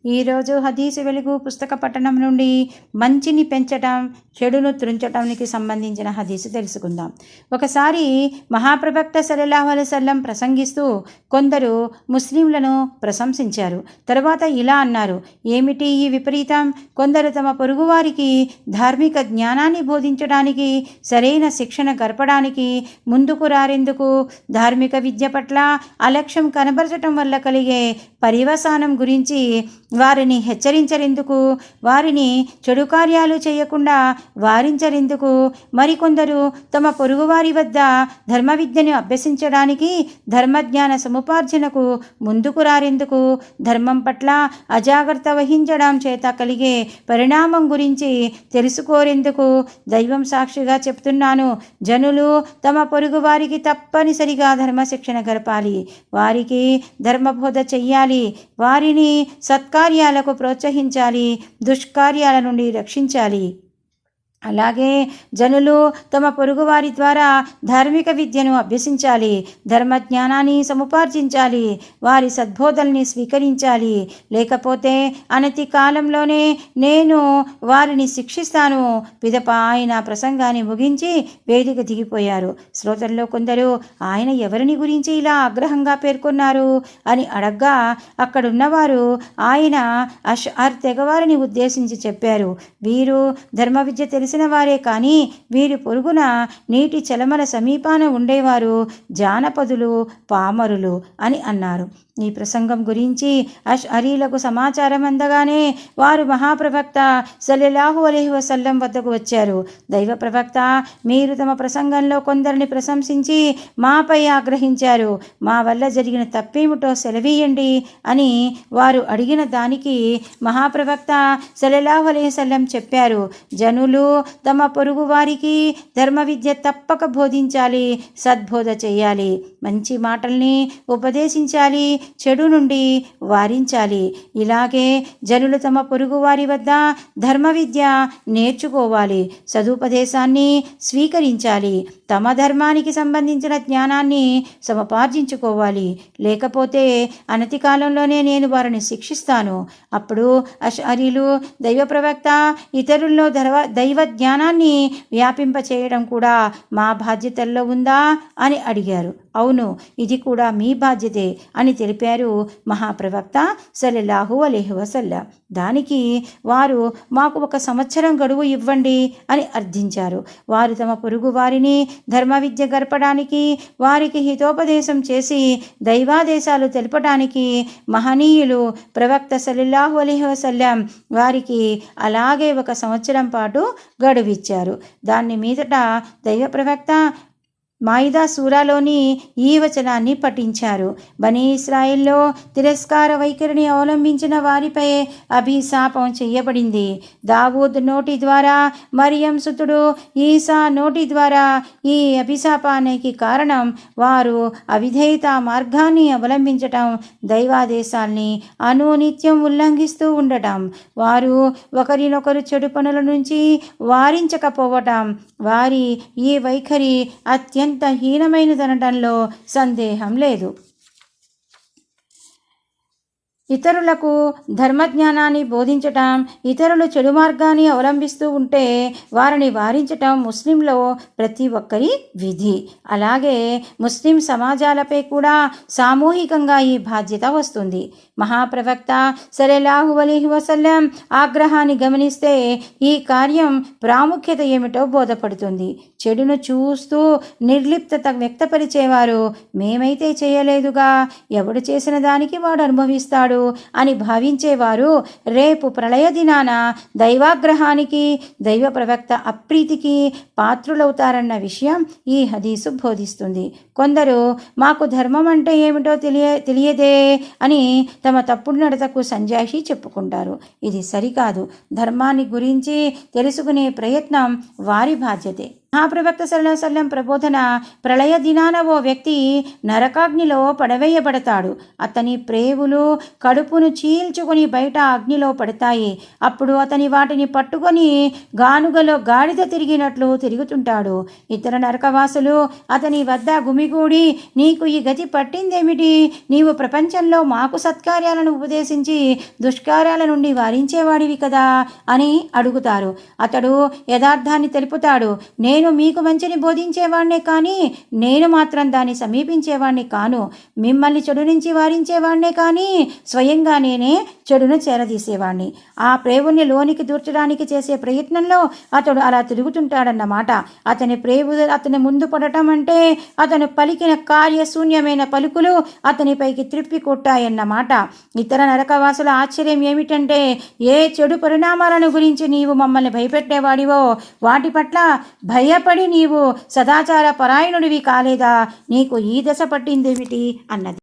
ఈరోజు హదీసు వెలుగు పుస్తక పఠనం నుండి మంచిని పెంచటం, చెడును త్రుంచటానికి సంబంధించిన హదీసు తెలుసుకుందాం. ఒకసారి మహాప్రవక్త సల్లల్లాహు అలైహి వసల్లం ప్రసంగిస్తూ కొందరు ముస్లింలను ప్రశంసించారు. తరువాత ఇలా అన్నారు, ఏమిటి ఈ విపరీతం? కొందరు తమ పొరుగువారికి ధార్మిక జ్ఞానాన్ని బోధించడానికి, సరైన శిక్షణ గడపడానికి ముందుకు రారెందుకు? ధార్మిక విద్య పట్ల అలక్ష్యం కనబరచటం వల్ల కలిగే పర్యవసానం గురించి వారిని హెచ్చరించరెందుకు? వారిని చెడు కార్యాలు చేయకుండా వారించరెందుకు? మరికొందరు తమ పొరుగువారి వద్ద ధర్మ విద్యను అభ్యసించడానికి, ధర్మజ్ఞాన సముపార్జనకు ముందుకు రారెందుకు? ధర్మం పట్ల అజాగ్రత్త వహించడం చేత కలిగే పరిణామం గురించి తెలుసుకోరెందుకు? దైవం సాక్షిగా చెప్తున్నాను, జనులు తమ పొరుగు వారికి తప్పనిసరిగా ధర్మశిక్షణ గడపాలి, వారికి ధర్మబోధ చెయ్యాలి, వారిని సత్కార్యాలకు ప్రోత్సహించాలి, దుష్కార్యాల నుండి రక్షించాలి. అలాగే జనులు తమ పొరుగువారి ద్వారా ధార్మిక విద్యను అభ్యసించాలి, ధర్మజ్ఞానాన్ని సముపార్జించాలి, వారి సద్బోధల్ని స్వీకరించాలి. లేకపోతే అనతి కాలంలోనే నేను వారిని శిక్షిస్తాను. పిదప ఆయన ప్రసంగాన్ని ముగించి వేదిక దిగిపోయారు. శ్రోతల్లో కొందరు, ఆయన ఎవరిని గురించి ఇలా ఆగ్రహంగా పేర్కొన్నారు అని అడగ్గా, అక్కడున్నవారు ఆయన అష్అర్ తెగవారిని ఉద్దేశించి చెప్పారు. వీరు ధర్మ విద్య తెలిసిన వారే కానీ వీరి పొరుగున నీటి చలమల సమీపాన ఉండేవారు జానపదులు, పామరులు అని అన్నారు. ఈ ప్రసంగం గురించి అష్అరీలకు సమాచారం అందగానే వారు మహాప్రవక్త సల్లల్లాహు అలైహి వసల్లం వద్దకు వచ్చారు. దైవ ప్రవక్త, మీరు తమ ప్రసంగంలో కొందరిని ప్రశంసించి మాపై ఆగ్రహించారు, మా వల్ల జరిగిన తప్పేమిటో సెలవీయండి అని వారు అడిగిన దానికి మహాప్రవక్త సల్లల్లాహు అలైహి వసల్లం చెప్పారు, జనులు తమ పొరుగు వారికి ధర్మ విద్య తప్పక బోధించాలి, సద్బోధ చేయాలి, మంచి మాటల్ని ఉపదేశించాలి, చెడు నుండి వారించాలి. ఇలాగే జనులు తమ పొరుగు వారి వద్ద ధర్మ విద్య నేర్చుకోవాలి, సదుపదేశాన్ని స్వీకరించాలి, తమ ధర్మానికి సంబంధించిన జ్ఞానాన్ని సముపార్జించుకోవాలి. లేకపోతే అనతి కాలంలోనే నేను వారిని శిక్షిస్తాను. అప్పుడు అష్అరీలు, దైవ ప్రవక్త, ఇతరుల్లో దైవ జ్ఞానాన్ని వ్యాపింపచేయడం కూడా మా బాధ్యతల్లో ఉందా అని అడిగారు. అవును, ఇది కూడా మీ బాధ్యతే అని తెలిపారు మహాప్రవక్త సల్లల్లాహు అలైహి వసల్లం. దానికి వారు, మాకు 1 సంవత్సరం గడువు ఇవ్వండి అని అర్థించారు. వారు తమ పొరుగు వారిని ధర్మ విద్య గడపడానికి, వారికి హితోపదేశం చేసి దైవాదేశాలు తెలపడానికి మహనీయులు ప్రవక్త సల్లల్లాహు అలైహి వసల్లం వారికి అలాగే 1 సంవత్సరం పాటు గడువిచ్చారు. దాన్ని మీదట దైవ ప్రవక్త మాయిదా సూరాలోని ఈ వచనాన్ని పఠించారు. బనీ ఇస్రాయిల్లో తిరస్కార వైఖరిని అవలంబించిన వారిపై అభిశాపం చేయబడింది. దావూద్ నోటి ద్వారా, మరియం సుతుడు ఈసా నోటి ద్వారా ఈ అభిశాపానికి కారణం వారు అవిధేయత మార్గాన్ని అవలంబించటం, దైవాదేశాల్ని అనునిత్యం ఉల్లంఘిస్తూ ఉండటం, వారు ఒకరినొకరు చెడు పనుల నుంచి వారించకపోవటం. వారి ఈ వైఖరి అత్యంత హీనమైనదనటంలో సందేహం లేదు. ఇతరులకు ధర్మజ్ఞానాన్ని బోధించటం, ఇతరులు చెడు మార్గాన్ని అవలంబిస్తూ ఉంటే వారిని వారించటం ముస్లింలో ప్రతి ఒక్కరి విధి. అలాగే ముస్లిం సమాజాలపై కూడా సామూహికంగా ఈ బాధ్యత వస్తుంది. మహాప్రవక్త సల్లల్లాహు అలైహి వసల్లం ఆగ్రహాన్ని గమనిస్తే ఈ కార్యం ప్రాముఖ్యత ఏమిటో బోధపడుతుంది. చెడును చూస్తూ నిర్లిప్తత వ్యక్తపరిచేవారు, మేమైతే చేయలేదుగా, ఎవడు చేసిన దానికి వాడు అనుభవిస్తాడు అని భావించేవారు రేపు ప్రళయ దినాన దైవాగ్రహానికి, దైవ ప్రవక్త అప్రీతికి పాత్రులవుతారన్న విషయం ఈ హదీసు బోధిస్తుంది. కొందరు మాకు ధర్మం అంటే ఏమిటో తెలియదే అని తమ తప్పుడు నడతకు సంజాయిషి చెప్పుకుంటారు. ఇది సరికాదు. ధర్మాన్ని గురించి తెలుసుకునే ప్రయత్నం వారి బాధ్యతే. మహాప్రవక్త సల్లల్లాహు అలైహి వసల్లం ప్రబోధన: ప్రళయ దినాన ఓ వ్యక్తి నరకాగ్నిలో పడవేయబడతాడు. అతని ప్రేవులు కడుపును చీల్చుకొని బయట అగ్నిలో పడతాయి. అప్పుడు అతని వాటిని పట్టుకొని గానుగలో గాడిద తిరిగినట్లు తిరుగుతుంటాడు. ఇతర నరకవాసులు అతని వద్ద గుమిగూడి, నీకు ఈ గతి పట్టిందేమిటి? నీవు ప్రపంచంలో మాకు సత్కార్యాలను ఉపదేశించి దుష్కార్యాల నుండి వారించేవాడివి కదా అని అడుగుతారు. అతడు యథార్థాన్ని తెలుపుతాడు: నేను మీకు మంచిని బోధించేవాడినే కానీ నేను మాత్రం దాన్ని సమీపించేవాడిని కాను. మిమ్మల్ని చెడు నుంచి వారించేవాడినే కానీ స్వయంగా నేనే చెడును చేరదీసేవాడిని. ఆ ప్రేవుని లోనికి దూర్చడానికి చేసే ప్రయత్నంలో అతడు అలా తిరుగుతుంటాడన్నమాట. అతని ప్రేవు అతని ముందు పడటం అంటే అతను పలికిన కార్యశూన్యమైన పలుకులు అతనిపైకి త్రిప్పి కొట్టాయన్నమాట. ఇతర నరకవాసుల ఆశ్చర్యం ఏమిటంటే, ఏ చెడు పరిణామాలను గురించి నీవు మమ్మల్ని భయపెట్టేవాడివో వాటి పట్ల భయపడి నీవు సదాచార పరాయణుడివి కాలేదా? నీకు ఈ దశ పట్టిందేమిటి అన్నది.